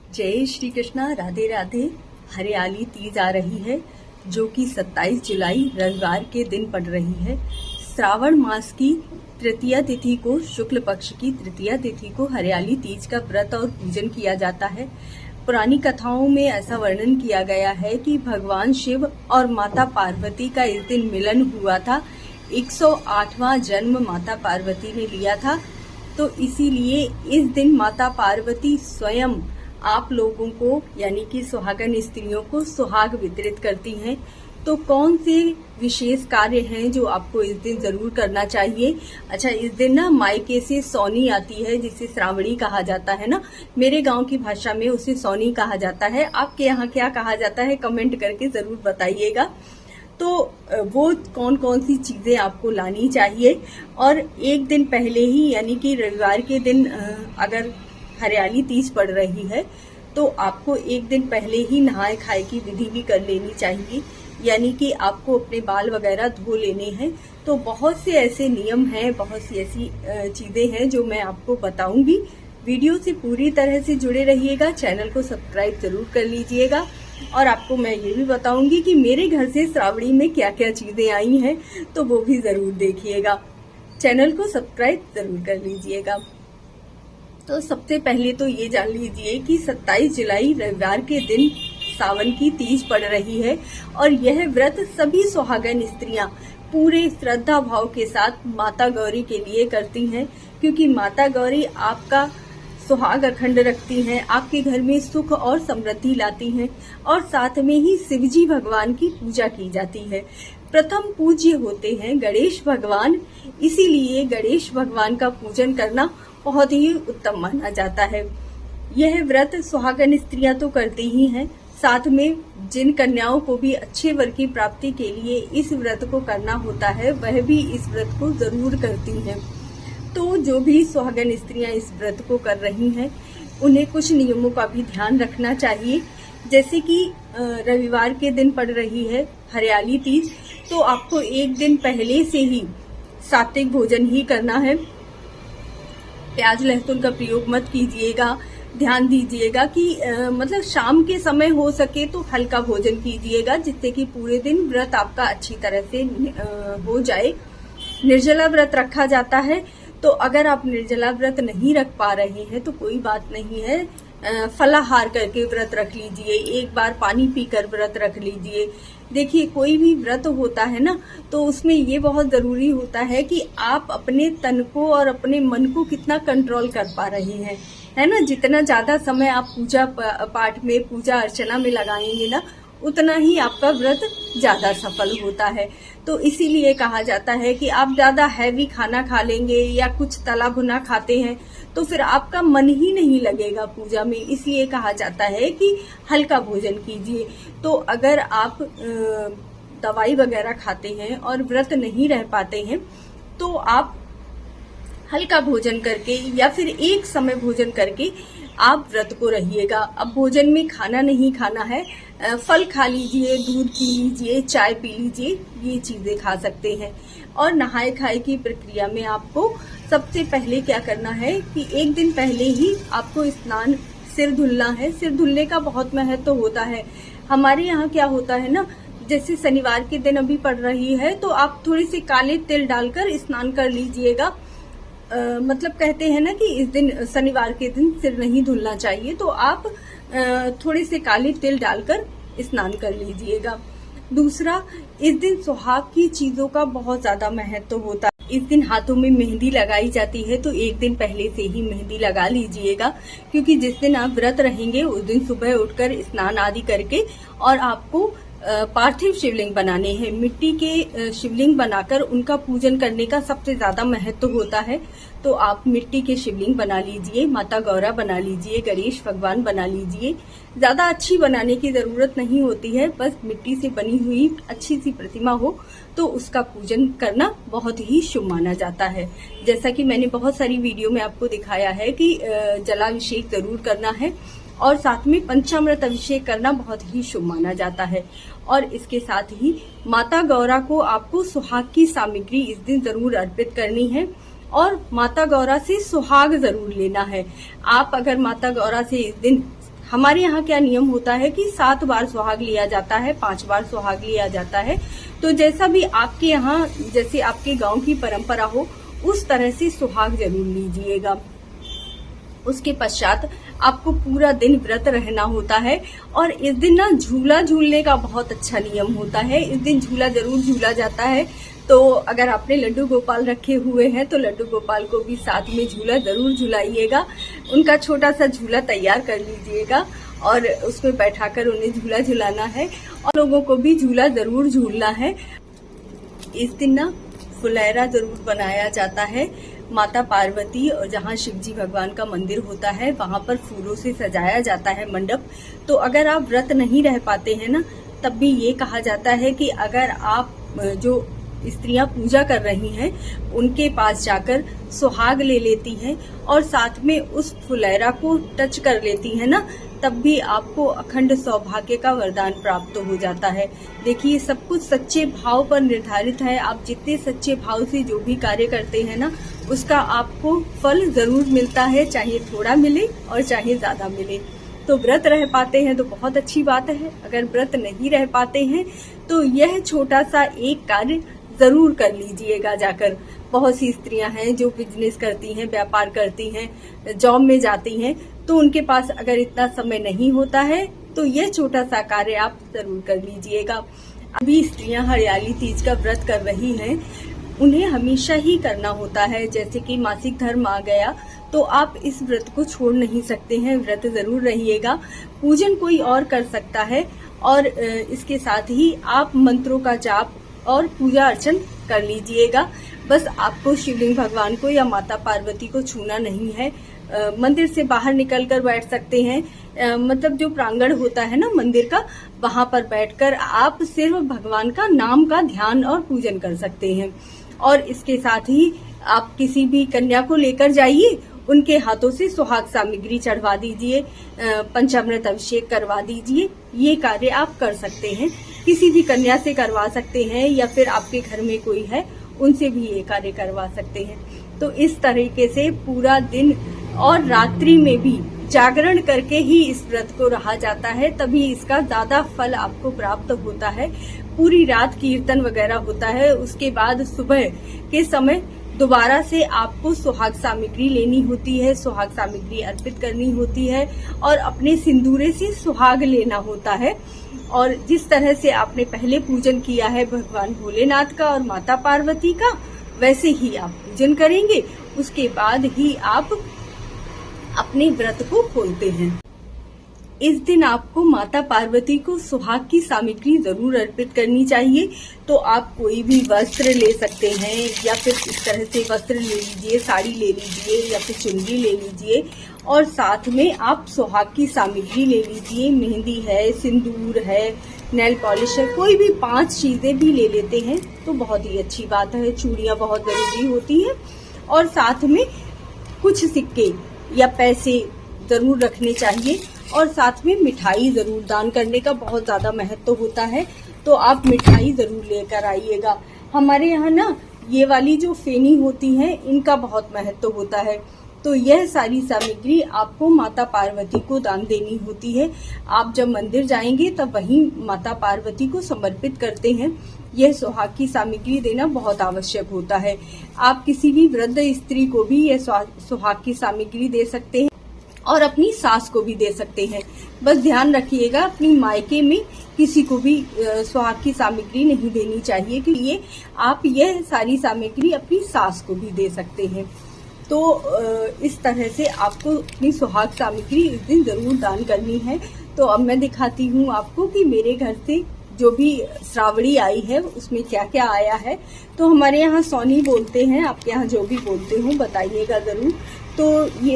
जय श्री कृष्णा, राधे राधे। हरियाली तीज आ रही है जो कि 27 जुलाई रविवार के दिन पड़ रही है। श्रावण मास की तृतीया तिथि को, शुक्ल पक्ष की तृतीया तिथि को हरियाली तीज का व्रत और पूजन किया जाता है। पुरानी कथाओं में ऐसा वर्णन किया गया है कि भगवान शिव और माता पार्वती का इस दिन मिलन हुआ था। 108वां जन्म माता पार्वती ने लिया था, तो इसीलिए इस दिन माता पार्वती स्वयं आप लोगों को यानी कि सुहागन स्त्रियों को सुहाग वितरित करती हैं। तो कौन से विशेष कार्य हैं जो आपको इस दिन जरूर करना चाहिए? अच्छा, इस दिन ना मायके से सौनी आती है जिसे श्रावणी कहा जाता है ना। मेरे गांव की भाषा में उसे सौनी कहा जाता है। आपके यहाँ क्या कहा जाता है कमेंट करके जरूर बताइएगा। तो वो कौन कौन सी चीजें आपको लानी चाहिए, और एक दिन पहले ही यानी कि रविवार के दिन अगर हरियाली तीज पड़ रही है तो आपको एक दिन पहले ही नहाए खाए की विधि भी कर लेनी चाहिए, यानी कि आपको अपने बाल वगैरह धो लेने हैं। तो बहुत से ऐसे नियम हैं, बहुत सी ऐसी चीजें हैं जो मैं आपको बताऊंगी। वीडियो से पूरी तरह से जुड़े रहिएगा, चैनल को सब्सक्राइब जरूर कर लीजिएगा। और आपको मैं ये भी बताऊंगी कि मेरे घर से श्रावणी में क्या क्या चीजें आई हैं, तो वो भी जरूर देखिएगा। चैनल को सब्सक्राइब जरूर कर लीजिएगा। तो सबसे पहले तो ये जान लीजिए कि 27 जुलाई रविवार के दिन सावन की तीज पड़ रही है, और यह व्रत सभी सुहागन स्त्रियां पूरे श्रद्धा भाव के साथ माता गौरी के लिए करती हैं, क्योंकि माता गौरी आपका सुहाग अखंड रखती हैं, आपके घर में सुख और समृद्धि लाती हैं। और साथ में ही शिवजी भगवान की पूजा की जाती है। प्रथम पूज्य होते हैं गणेश भगवान, इसीलिए गणेश भगवान का पूजन करना बहुत ही उत्तम माना जाता है। यह व्रत सुहागन स्त्रियां तो करती ही हैं, साथ में जिन कन्याओं को भी अच्छे वर की प्राप्ति के लिए इस व्रत को करना होता है वह भी इस व्रत को जरूर करती हैं। तो जो भी सुहागन स्त्रियां इस व्रत को कर रही हैं उन्हें कुछ नियमों का भी ध्यान रखना चाहिए। जैसे कि रविवार के दिन पड़ रही है हरियाली तीज, तो आपको एक दिन पहले से ही सात्विक भोजन ही करना है। प्याज लहसुन का प्रयोग मत कीजिएगा। ध्यान दीजिएगा कि मतलब शाम के समय हो सके तो हल्का भोजन कीजिएगा, जिससे कि पूरे दिन व्रत आपका अच्छी तरह से हो जाए। निर्जला व्रत रखा जाता है, तो अगर आप निर्जला व्रत नहीं रख पा रहे हैं तो कोई बात नहीं है, फलाहार करके व्रत रख लीजिए, एक बार पानी पीकर व्रत रख लीजिए। देखिए, कोई भी व्रत होता है ना, तो उसमें ये बहुत जरूरी होता है कि आप अपने तन को और अपने मन को कितना कंट्रोल कर पा रहे हैं, है ना। जितना ज्यादा समय आप पूजा पाठ में, पूजा अर्चना में लगाएंगे ना, उतना ही आपका व्रत ज्यादा सफल होता है। तो इसीलिए कहा जाता है कि आप ज्यादा हैवी खाना खा लेंगे या कुछ तला भुना खाते हैं तो फिर आपका मन ही नहीं लगेगा पूजा में। इसलिए कहा जाता है कि हल्का भोजन कीजिए। तो अगर आप दवाई वगैरह खाते हैं और व्रत नहीं रह पाते हैं तो आप हल्का भोजन करके या फिर एक समय भोजन करके आप व्रत को रहिएगा। अब भोजन में खाना नहीं खाना है, फल खा लीजिए, दूध पी लीजिए, चाय पी लीजिए, ये चीजें खा सकते हैं। और नहाए खाए की प्रक्रिया में आपको सबसे पहले क्या करना है कि एक दिन पहले ही आपको स्नान, सिर धुलना है। सिर धुलने का बहुत महत्व होता है। हमारे यहाँ क्या होता है ना, जैसे शनिवार के दिन अभी पड़ रही है तो आप थोड़ी सी काले तिल डालकर स्नान कर लीजिएगा। मतलब कहते हैं ना कि इस दिन शनिवार के दिन सिर नहीं धुलना चाहिए, तो आप थोड़े से काले तिल डालकर स्नान कर लीजिएगा। दूसरा, इस दिन सुहाग की चीजों का बहुत ज्यादा महत्व होता है। इस दिन हाथों में मेहंदी लगाई जाती है, तो एक दिन पहले से ही मेहंदी लगा लीजिएगा, क्योंकि जिस दिन आप व्रत रहेंगे उस दिन सुबह उठकर स्नान आदि करके और आपको पार्थिव शिवलिंग बनाने हैं। मिट्टी के शिवलिंग बनाकर उनका पूजन करने का सबसे ज्यादा महत्व होता है। तो आप मिट्टी के शिवलिंग बना लीजिए, माता गौरा बना लीजिए, गणेश भगवान बना लीजिए। ज्यादा अच्छी बनाने की जरूरत नहीं होती है, बस मिट्टी से बनी हुई अच्छी सी प्रतिमा हो तो उसका पूजन करना बहुत ही शुभ माना जाता है। जैसा कि मैंने बहुत सारी वीडियो में आपको दिखाया है कि जलाभिषेक जरूर करना है, और साथ में पंचामृत अभिषेक करना बहुत ही शुभ माना जाता है। और इसके साथ ही माता गौरा को आपको सुहाग की सामग्री इस दिन जरूर अर्पित करनी है, और माता गौरा से सुहाग जरूर लेना है। आप अगर माता गौरा से इस दिन हमारे यहाँ क्या नियम होता है कि 7 बार सुहाग लिया जाता है, 5 बार सुहाग लिया जाता है। तो जैसा भी आपके यहाँ, जैसे आपके गांव की परंपरा हो, उस तरह से सुहाग जरूर लीजिएगा। उसके पश्चात आपको पूरा दिन व्रत रहना होता है। और इस दिन ना झूला झूलने का बहुत अच्छा नियम होता है। इस दिन झूला जरूर झूला जाता है। तो अगर आपने लड्डू गोपाल रखे हुए हैं तो लड्डू गोपाल को भी साथ में झूला जरूर झुलाइएगा। उनका छोटा सा झूला तैयार कर लीजिएगा और उसमें बैठाकर उन्हें झूला झुलाना है। और लोगों को भी झूला जरूर झूलना है। इस दिन ना फुलैरा जरूर बनाया जाता है। माता पार्वती और जहाँ शिवजी भगवान का मंदिर होता है वहां पर फूलों से सजाया जाता है मंडप। तो अगर आप व्रत नहीं रह पाते हैं ना, तब भी ये कहा जाता है कि अगर आप जो स्त्रियां पूजा कर रही हैं उनके पास जाकर सुहाग ले लेती हैं और साथ में उस फुलैरा को टच कर लेती हैं ना, तब भी आपको अखंड सौभाग्य का वरदान प्राप्त हो जाता है। देखिए, सब कुछ सच्चे भाव पर निर्धारित है। आप जितने सच्चे भाव से जो भी कार्य करते हैं ना, उसका आपको फल जरूर मिलता है, चाहे थोड़ा मिले और चाहे ज्यादा मिले। तो व्रत रह पाते हैं तो बहुत अच्छी बात है। अगर व्रत नहीं रह पाते हैं तो यह छोटा सा एक कार्य जरूर कर लीजिएगा जाकर। बहुत सी स्त्रियां हैं जो बिजनेस करती हैं, व्यापार करती हैं, जॉब में जाती हैं, तो उनके पास अगर इतना समय नहीं होता है तो यह छोटा सा कार्य आप जरूर कर लीजिएगा। अभी स्त्रियां हरियाली तीज का व्रत कर रही हैं, उन्हें हमेशा ही करना होता है। जैसे कि मासिक धर्म आ गया तो आप इस व्रत को छोड़ नहीं सकते हैं, व्रत जरूर रहिएगा। पूजन कोई और कर सकता है और इसके साथ ही आप मंत्रों का जाप और पूजा अर्चन कर लीजिएगा। बस आपको शिवलिंग भगवान को या माता पार्वती को छूना नहीं है। मंदिर से बाहर निकलकर बैठ सकते हैं। मतलब जो प्रांगण होता है ना मंदिर का, वहां पर बैठकर आप सिर्फ भगवान का नाम का ध्यान और पूजन कर सकते हैं। और इसके साथ ही आप किसी भी कन्या को लेकर जाइए, उनके हाथों से सुहाग सामग्री चढ़वा दीजिए, पंचामृत अभिषेक करवा दीजिए। ये कार्य आप कर सकते हैं। किसी भी कन्या से करवा सकते हैं या फिर आपके घर में कोई है उनसे भी ये कार्य करवा सकते हैं। तो इस तरीके से पूरा दिन और रात्रि में भी जागरण करके ही इस व्रत को रहा जाता है, तभी इसका ज्यादा फल आपको प्राप्त होता है। पूरी रात कीर्तन वगैरह होता है। उसके बाद सुबह के समय दोबारा से आपको सुहाग सामग्री लेनी होती है, सुहाग सामग्री अर्पित करनी होती है और अपने सिंदूरे से सुहाग लेना होता है। और जिस तरह से आपने पहले पूजन किया है भगवान भोलेनाथ का और माता पार्वती का, वैसे ही आप पूजन करेंगे। उसके बाद ही आप अपने व्रत को खोलते हैं। इस दिन आपको माता पार्वती को सुहाग की सामग्री जरूर अर्पित करनी चाहिए। तो आप कोई भी वस्त्र ले सकते हैं या फिर इस तरह से वस्त्र ले लीजिए, साड़ी ले लीजिए या फिर चुनरी ले लीजिए और साथ में आप सुहाग की सामग्री ले लीजिए। मेहंदी है, सिंदूर है, नेल पॉलिश है, कोई भी 5 चीजें भी ले लेते हैं तो बहुत ही अच्छी बात है। चूड़ियां बहुत जरूरी होती हैं और साथ में कुछ सिक्के या पैसे जरूर रखने चाहिए और साथ में मिठाई जरूर। दान करने का बहुत ज्यादा महत्व होता है, तो आप मिठाई जरूर लेकर आइएगा। हमारे यहाँ ना ये वाली जो फेनी होती है इनका बहुत महत्व होता है। तो यह सारी सामग्री आपको माता पार्वती को दान देनी होती है। आप जब मंदिर जाएंगे तब वहीं माता पार्वती को समर्पित करते हैं। यह सुहाग की सामग्री देना बहुत आवश्यक होता है। आप किसी भी वृद्ध स्त्री को भी यह सुहाग की सामग्री दे सकते हैं और अपनी सास को भी दे सकते हैं। बस ध्यान रखिएगा, अपनी मायके में किसी को भी सुहाग की सामग्री नहीं देनी चाहिए, क्योंकि आप यह सारी सामग्री अपनी सास को भी दे सकते हैं। तो इस तरह से आपको अपनी सुहाग सामग्री इस दिन जरूर दान करनी है। तो अब मैं दिखाती हूँ आपको कि मेरे घर से जो भी श्रावणी आई है उसमें क्या क्या आया है। तो हमारे यहाँ सोनी बोलते हैं, आपके यहाँ जो भी बोलते हो बताइएगा जरूर। तो ये